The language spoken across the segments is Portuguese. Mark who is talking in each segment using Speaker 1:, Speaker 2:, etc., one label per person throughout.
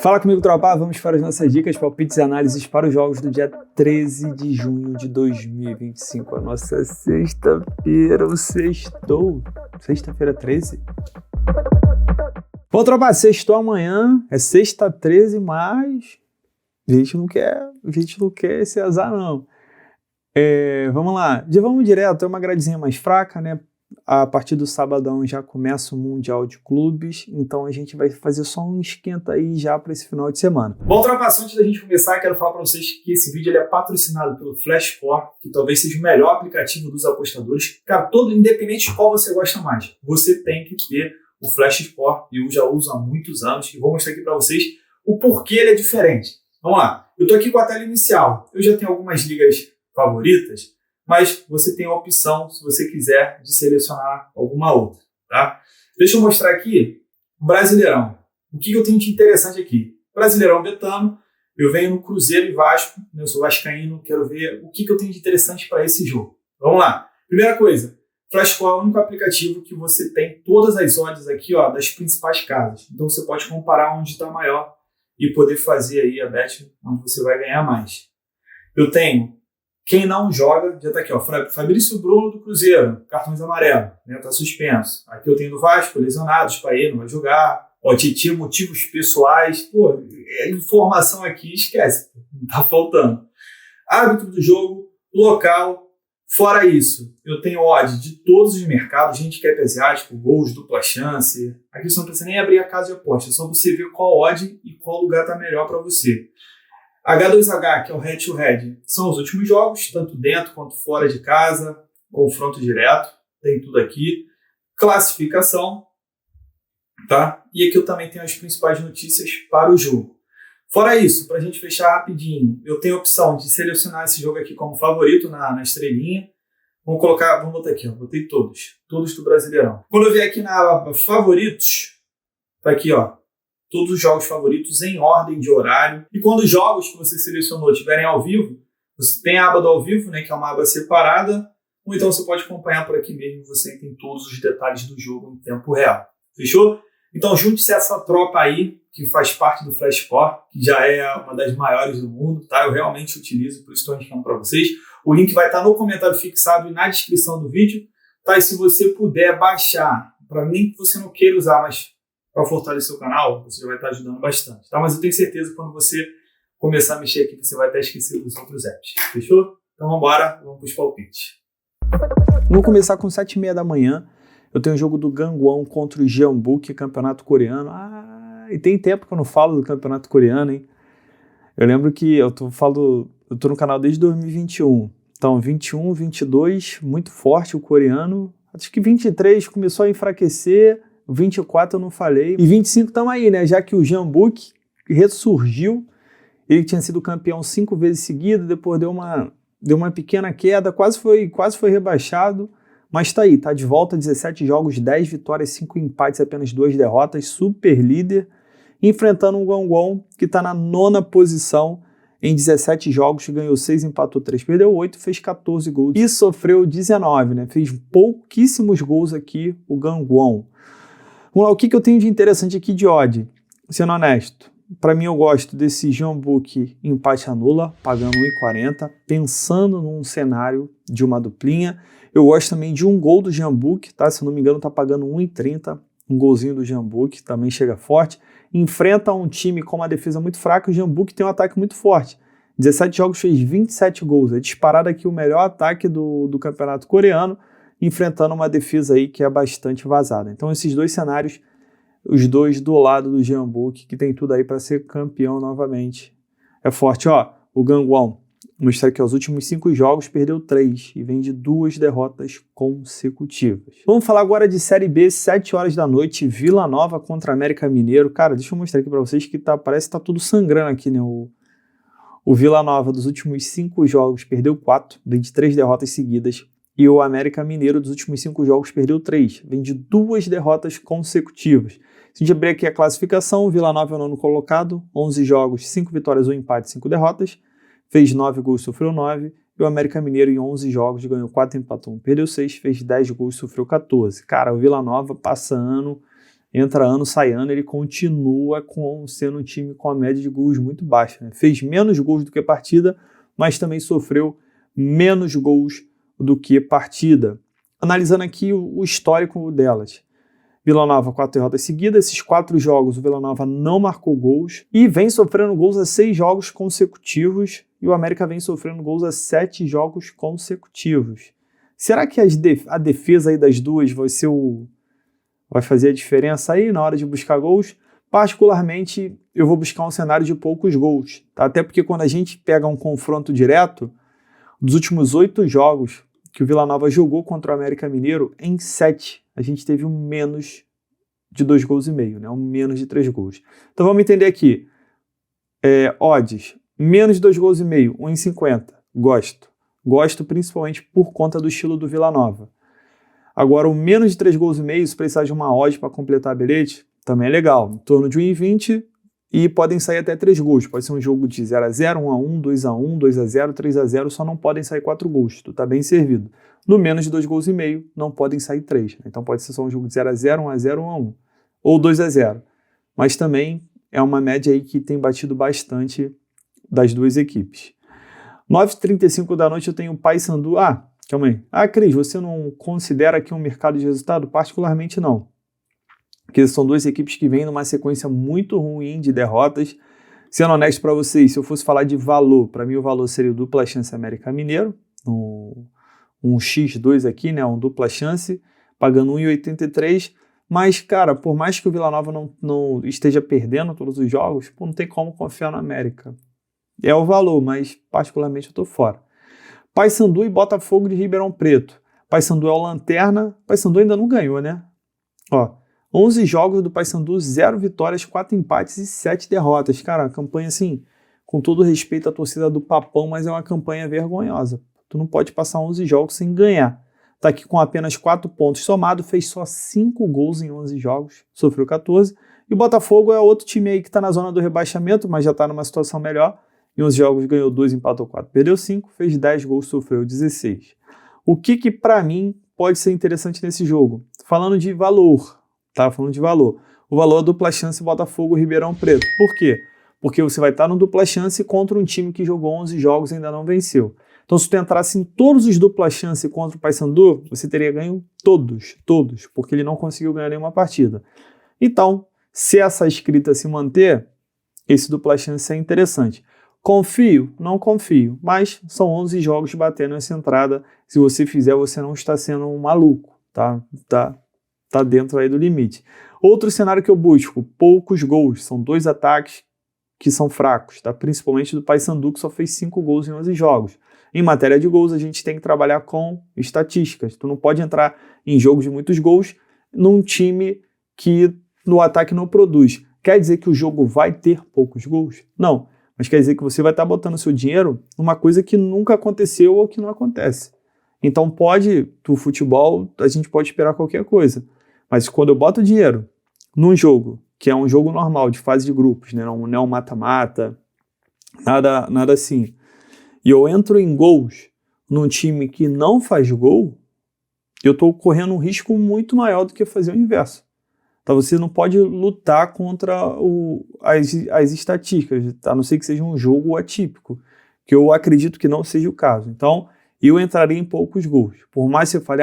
Speaker 1: Fala comigo, tropa. Vamos para as nossas dicas, palpites e análises para os jogos do dia 13 de junho de 2025. A nossa sexta-feira, o sextou. Sexta-feira 13? Bom, tropa, sextou amanhã. É sexta 13, mas a gente não quer esse azar, não. Vamos lá. Já vamos direto. É uma gradezinha mais fraca, né? A partir do sabadão já começa o Mundial de Clubes, então a gente vai fazer só um esquenta aí já para esse final de semana. Bom, tropa, antes da gente começar, quero falar para vocês que esse vídeo ele é patrocinado pelo Flashcore, que talvez seja o melhor aplicativo dos apostadores. Cara, independente de qual você gosta mais, você tem que ter o Flashcore, e eu já uso há muitos anos, e vou mostrar aqui para vocês o porquê ele é diferente. Vamos lá, eu estou aqui com a tela inicial, eu já tenho algumas ligas favoritas, mas você tem a opção, se você quiser, de selecionar alguma outra, tá? Deixa eu mostrar aqui o Brasileirão. O que eu tenho de interessante aqui? Brasileirão betano, eu venho no Cruzeiro e Vasco, eu sou vascaíno, quero ver o que eu tenho de interessante para esse jogo. Vamos lá. Primeira coisa, Flashcore é o único aplicativo que você tem todas as odds aqui, ó, das principais casas. Então você pode comparar onde está maior e poder fazer aí a bet onde você vai ganhar mais. Eu tenho quem não joga, já está aqui, ó, Fabrício Bruno do Cruzeiro, cartões amarelos, né, tá suspenso. Aqui eu tenho do Vasco, lesionados, Paê não vai jogar. Ó, Titi, motivos pessoais. Pô, informação aqui, esquece, não tá faltando. Árbitro do jogo, local. Fora isso, eu tenho odds de todos os mercados, handicap asiático, gols, dupla chance. Aqui você não precisa nem abrir a casa de aposta, é só você ver qual odd e qual lugar tá melhor para você. H2H, que é o head-to-head, são os últimos jogos, tanto dentro quanto fora de casa, confronto direto, tem tudo aqui. Classificação, tá? E aqui eu também tenho as principais notícias para o jogo. Fora isso, para a gente fechar rapidinho, eu tenho a opção de selecionar esse jogo aqui como favorito na estrelinha. Vamos botar aqui, ó, botei todos do Brasileirão. Quando eu vier aqui na aba favoritos, tá aqui, ó, todos os jogos favoritos em ordem de horário. E quando os jogos que você selecionou estiverem ao vivo, você tem a aba do ao vivo, né, que é uma aba separada, ou então você pode acompanhar por aqui mesmo, você tem todos os detalhes do jogo em tempo real. Fechou? Então junte-se a essa tropa aí, que faz parte do Flashcore, que já é uma das maiores do mundo, tá? Eu realmente utilizo, por isso estou indicando para vocês. O link vai estar no comentário fixado e na descrição do vídeo, tá? E se você puder baixar, para nem que você não queira usar, mas para fortalecer o canal, você já vai estar ajudando bastante, tá? Mas eu tenho certeza que quando você começar a mexer aqui, você vai estar esquecido dos outros apps. Fechou? Então vamos embora, vamos para os palpites. Vamos começar com 7h30 da manhã. Eu tenho o jogo do Gangwon contra o Jeonbuk, campeonato coreano. E tem tempo que eu não falo do campeonato coreano, hein? Eu lembro que eu tô no canal desde 2021. Então, 21, 22, muito forte o coreano. Acho que 23 começou a enfraquecer. 24 eu não falei. E 25 estamos aí, né? Já que o Jeonbuk ressurgiu. Ele tinha sido campeão 5 vezes seguidas, depois deu uma pequena queda, quase foi rebaixado. Mas tá aí, tá de volta, 17 jogos, 10 vitórias, 5 empates, apenas 2 derrotas, super líder, enfrentando um Gangwon que tá na 9ª posição em 17 jogos, ganhou 6, empatou 3, perdeu 8, fez 14 gols e sofreu 19, né? Fez pouquíssimos gols aqui o Gangwon. Vamos lá, o que eu tenho de interessante aqui de odd? Sendo honesto, para mim eu gosto desse Jeonbuk empate anula, pagando 1,40, pensando num cenário de uma duplinha. Eu gosto também de um gol do Jeonbuk, tá? Se eu não me engano, tá pagando 1,30. Um golzinho do Jeonbuk também chega forte. Enfrenta um time com uma defesa muito fraca. O Jeonbuk tem um ataque muito forte. 17 jogos, fez 27 gols. É disparado aqui o melhor ataque do campeonato coreano, enfrentando uma defesa aí que é bastante vazada. Então, esses dois cenários, os dois do lado do Jeonbuk, que tem tudo aí para ser campeão novamente. É forte, ó. O Gangwon. Mostrar que os últimos 5 jogos perdeu 3 e vem de 2 derrotas consecutivas. Vamos falar agora de Série B, 7 horas da noite, Vila Nova contra América Mineiro. Cara, deixa eu mostrar aqui para vocês que parece que tá tudo sangrando aqui, né? O Vila Nova dos últimos 5 jogos perdeu 4, vem de 3 derrotas seguidas. E o América Mineiro dos últimos 5 jogos perdeu 3, vem de 2 derrotas consecutivas. Se a gente abrir aqui a classificação, o Vila Nova é o 9º colocado, 11 jogos, 5 vitórias, 1 empate, 5 derrotas. Fez 9 gols, sofreu 9. E o América Mineiro, em 11 jogos, ganhou 4, empatou 1, perdeu 6. Fez 10 gols, sofreu 14. Cara, o Vila Nova passa ano entra ano, sai ano, ele continua sendo um time com a média de gols muito baixa, né? Fez menos gols do que partida, mas também sofreu menos gols do que partida. Analisando aqui o histórico delas. Vila Nova, 4 derrotas seguidas. Esses 4 jogos o Vila Nova não marcou gols e vem sofrendo gols a 6 jogos consecutivos e o América vem sofrendo gols a 7 jogos consecutivos. Será que a defesa aí das duas vai fazer a diferença aí na hora de buscar gols? Particularmente, eu vou buscar um cenário de poucos gols, tá? Até porque quando a gente pega um confronto direto, dos últimos 8 jogos que o Vila Nova jogou contra o América Mineiro, em 7 a gente teve um menos de 2,5 gols, né? Um menos de 3 gols. Então vamos entender aqui. Odds, menos de 2,5 gols, 1,50. Gosto. Gosto principalmente por conta do estilo do Vila Nova. Agora, o menos de 3,5 gols, se precisar de uma odd para completar a bilhete, também é legal. Em torno de 1,20 e podem sair até 3 gols. Pode ser um jogo de 0x0, 1x1, 2x1, 2x0, 3x0, só não podem sair 4 gols. Tu tá bem servido. No menos de 2,5 gols, não podem sair 3. Então pode ser só um jogo de 0x0, 1x0, 1x1. Ou 2x0. Mas também é uma média aí que tem batido bastante das duas equipes. 9h35 da noite eu tenho o Paysandu. Calma aí. Cris, você não considera aqui um mercado de resultado? Particularmente não. Porque são duas equipes que vêm numa sequência muito ruim de derrotas. Sendo honesto para vocês, se eu fosse falar de valor, para mim o valor seria o dupla chance América Mineiro, um X2 aqui, né, um dupla chance, pagando 1,83. Mas, cara, por mais que o Vila Nova não esteja perdendo todos os jogos, não tem como confiar no América. É o valor, mas particularmente eu tô fora. Paysandu e Botafogo de Ribeirão Preto. Paysandu é o lanterna. Paysandu ainda não ganhou, né? 11 jogos do Paysandu, 0 vitórias, 4 empates e 7 derrotas. Cara, a campanha, assim, com todo respeito à torcida do Papão, mas é uma campanha vergonhosa. Tu não pode passar 11 jogos sem ganhar. Tá aqui com apenas 4 pontos somado, fez só 5 gols em 11 jogos, sofreu 14. E o Botafogo é outro time aí que tá na zona do rebaixamento, mas já tá numa situação melhor. Em 11 jogos ganhou 2, empatou 4, perdeu 5, fez 10 gols, sofreu 16. O que para mim pode ser interessante nesse jogo? Falando de valor, tá? Falando de valor. O valor é dupla chance Botafogo Ribeirão Preto. Por quê? Porque você vai estar no dupla chance contra um time que jogou 11 jogos e ainda não venceu. Então, se tu entrasse em todos os dupla chance contra o Paysandu, você teria ganho todos, porque ele não conseguiu ganhar nenhuma partida. Então, se essa escrita se manter, esse dupla chance é interessante. Confio? Não confio, mas são 11 jogos batendo essa entrada. Se você fizer, você não está sendo um maluco, tá? Tá dentro aí do limite. Outro cenário que eu busco, poucos gols. São 2 ataques que são fracos, tá? Principalmente do Paysandu, que só fez 5 gols em 11 jogos. Em matéria de gols, a gente tem que trabalhar com estatísticas. Tu não pode entrar em jogos de muitos gols num time que no ataque não produz. Quer dizer que o jogo vai ter poucos gols? Não. Mas quer dizer que você vai estar botando seu dinheiro numa coisa que nunca aconteceu ou que não acontece. Então do futebol, a gente pode esperar qualquer coisa. Mas quando eu boto dinheiro num jogo, que é um jogo normal, de fase de grupos, né? Não é um mata-mata, nada assim, e eu entro em gols num time que não faz gol, eu estou correndo um risco muito maior do que fazer o inverso. Então você não pode lutar contra as estatísticas, a não ser que seja um jogo atípico, que eu acredito que não seja o caso. Então, eu entraria em poucos gols. Por mais que você fale,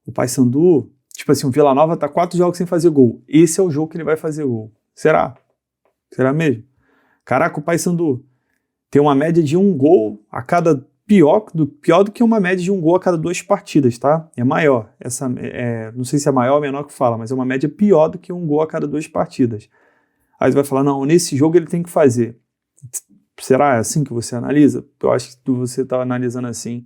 Speaker 1: o Paysandu, tipo assim, o Vila Nova tá 4 jogos sem fazer gol. Esse é o jogo que ele vai fazer gol. Será? Será mesmo? Caraca, o Paysandu tem uma média de 1 gol a cada... Pior do que uma média de 1 gol a cada 2 partidas, tá? É maior. Não sei se é maior ou menor que fala, mas é uma média pior do que 1 gol a cada 2 partidas. Aí você vai falar, não, nesse jogo ele tem que fazer. Será assim que você analisa? Eu acho que você está analisando assim,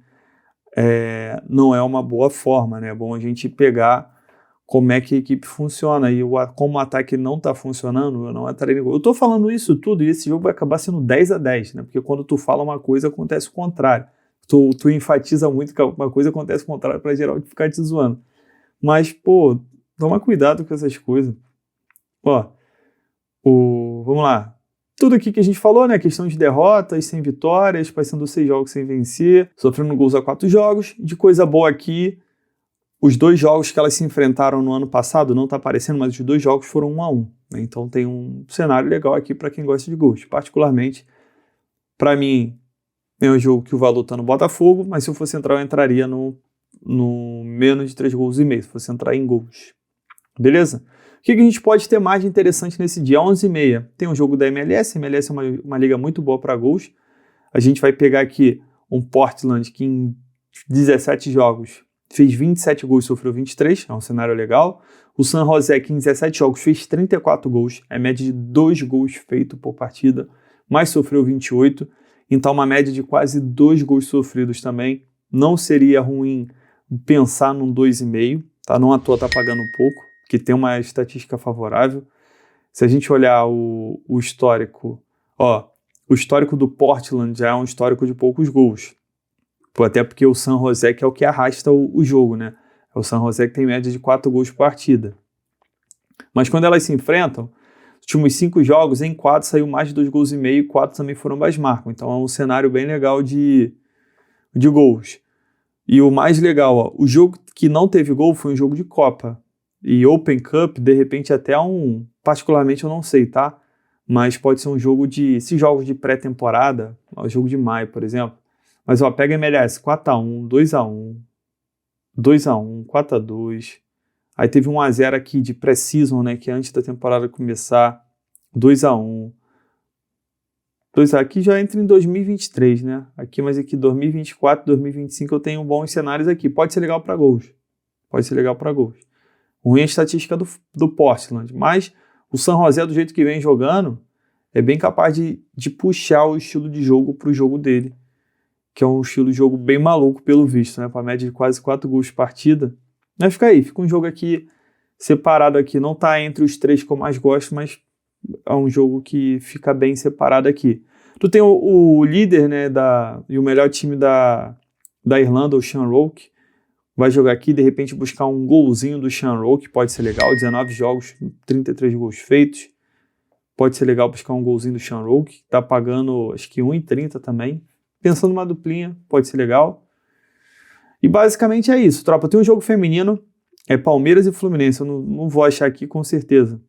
Speaker 1: não é uma boa forma, né? É bom a gente pegar como é que a equipe funciona. E como o ataque não está funcionando, eu não atraí gol. Eu estou falando isso tudo e esse jogo vai acabar sendo 10-10, né? Porque quando tu fala uma coisa, acontece o contrário. Tu enfatiza muito que uma coisa, acontece o contrário para geral de ficar te zoando. Mas, toma cuidado com essas coisas. Vamos lá. Tudo aqui que a gente falou, né? Questão de derrotas, sem vitórias, passando 6 jogos sem vencer, sofrendo gols a 4 jogos. De coisa boa aqui, os 2 jogos que elas se enfrentaram no ano passado, não está aparecendo, mas os 2 jogos foram 1-1. Né? Então tem um cenário legal aqui para quem gosta de gols. Particularmente, para mim, é um jogo que o valor está no Botafogo, mas se eu fosse entrar, eu entraria no menos de 3 gols e meio, se fosse entrar em gols. Beleza? O que a gente pode ter mais de interessante nesse dia? 11h30 tem um jogo da MLS. A MLS é uma liga muito boa para gols. A gente vai pegar aqui um Portland que em 17 jogos fez 27 gols e sofreu 23, é um cenário legal. O San José, que em 17 jogos fez 34 gols, é média de 2 gols feitos por partida, mas sofreu 28, então uma média de quase 2 gols sofridos também. Não seria ruim pensar num 2,5, tá? Não à toa tá pagando um pouco, que tem uma estatística favorável. Se a gente olhar o histórico, o histórico do Portland já é um histórico de poucos gols. Até porque o San José que é o que arrasta o jogo, né? É o San José que tem média de 4 gols por partida. Mas quando elas se enfrentam, os últimos 5 jogos, em 4 saiu mais de 2 gols e meio, 4 também foram mais marcas. Então é um cenário bem legal de gols. E o mais legal, o jogo que não teve gol foi um jogo de Copa. E Open Cup, de repente até particularmente eu não sei, tá? Mas pode ser um jogo esses jogos de pré-temporada, o jogo de maio, por exemplo. Mas pega MLS, 4-1, 2-1, 2-1, 4-2. Aí teve 1-0 aqui de pré-season, né, que é antes da temporada começar, 2-1. 2 aqui já entra em 2023, né? Mas aqui 2024, 2025 eu tenho bons cenários aqui. Pode ser legal para gols. Ruim a estatística do Portland, mas o San José, do jeito que vem jogando, é bem capaz de puxar o estilo de jogo para o jogo dele, que é um estilo de jogo bem maluco pelo visto, né? Para média de quase 4 gols por partida. Mas fica um jogo aqui separado aqui, não está entre os 3 que eu mais gosto, mas é um jogo que fica bem separado aqui. Tu tem o líder, né, e o melhor time da Irlanda, o Shamrock, vai jogar aqui, de repente buscar um golzinho do Shamrock, pode ser legal, 19 jogos, 33 gols feitos, pode ser legal buscar um golzinho do Shamrock, tá pagando acho que 1,30 também, pensando numa duplinha, pode ser legal. E basicamente é isso, tropa. Tem um jogo feminino, é Palmeiras e Fluminense, eu não vou achar aqui com certeza,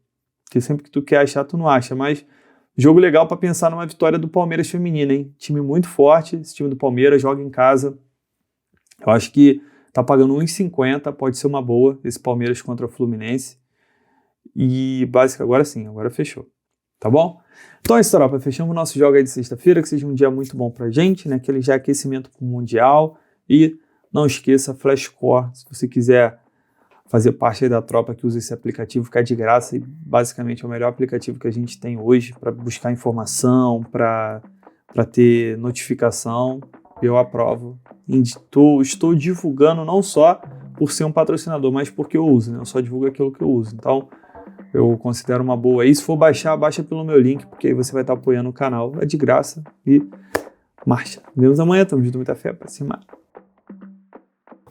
Speaker 1: porque sempre que tu quer achar, tu não acha, mas jogo legal para pensar numa vitória do Palmeiras feminino, hein? Time muito forte, esse time do Palmeiras joga em casa, eu acho que tá pagando 1,50, pode ser uma boa, esse Palmeiras contra o Fluminense. E basicamente, agora sim, agora fechou. Tá bom? Então é isso, tropa. Fechamos o nosso jogo aí de sexta-feira, que seja um dia muito bom pra gente, né? Aquele já aquecimento pro Mundial. E não esqueça, Flashcore, se você quiser fazer parte aí da tropa que usa esse aplicativo, fica de graça e basicamente é o melhor aplicativo que a gente tem hoje para buscar informação, para ter notificação. Eu aprovo. Estou divulgando não só por ser um patrocinador, mas porque eu uso, né? Eu só divulgo aquilo que eu uso. Então, eu considero uma boa aí. Se for baixar, baixa pelo meu link, porque aí você vai estar apoiando o canal. É de graça e marcha. Nos vemos amanhã, tamo junto, muita fé pra cima.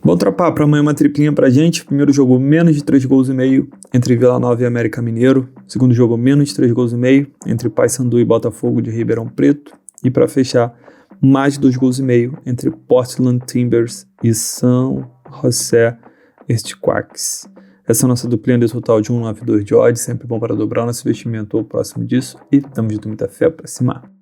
Speaker 1: Bom, tropa, para amanhã uma triplinha pra gente. Primeiro jogo, menos de 3 gols e meio entre Vila Nova e América Mineiro. Segundo jogo, menos de 3 gols e meio entre Paysandu e Botafogo de Ribeirão Preto. E para fechar, mais de 2 gols e meio entre Portland Timbers e São José Earthquakes. Essa é a nossa duplinha de total de 1,92 de odds, sempre bom para dobrar o nosso investimento ou próximo disso. E tamo junto, muita fé pra cima.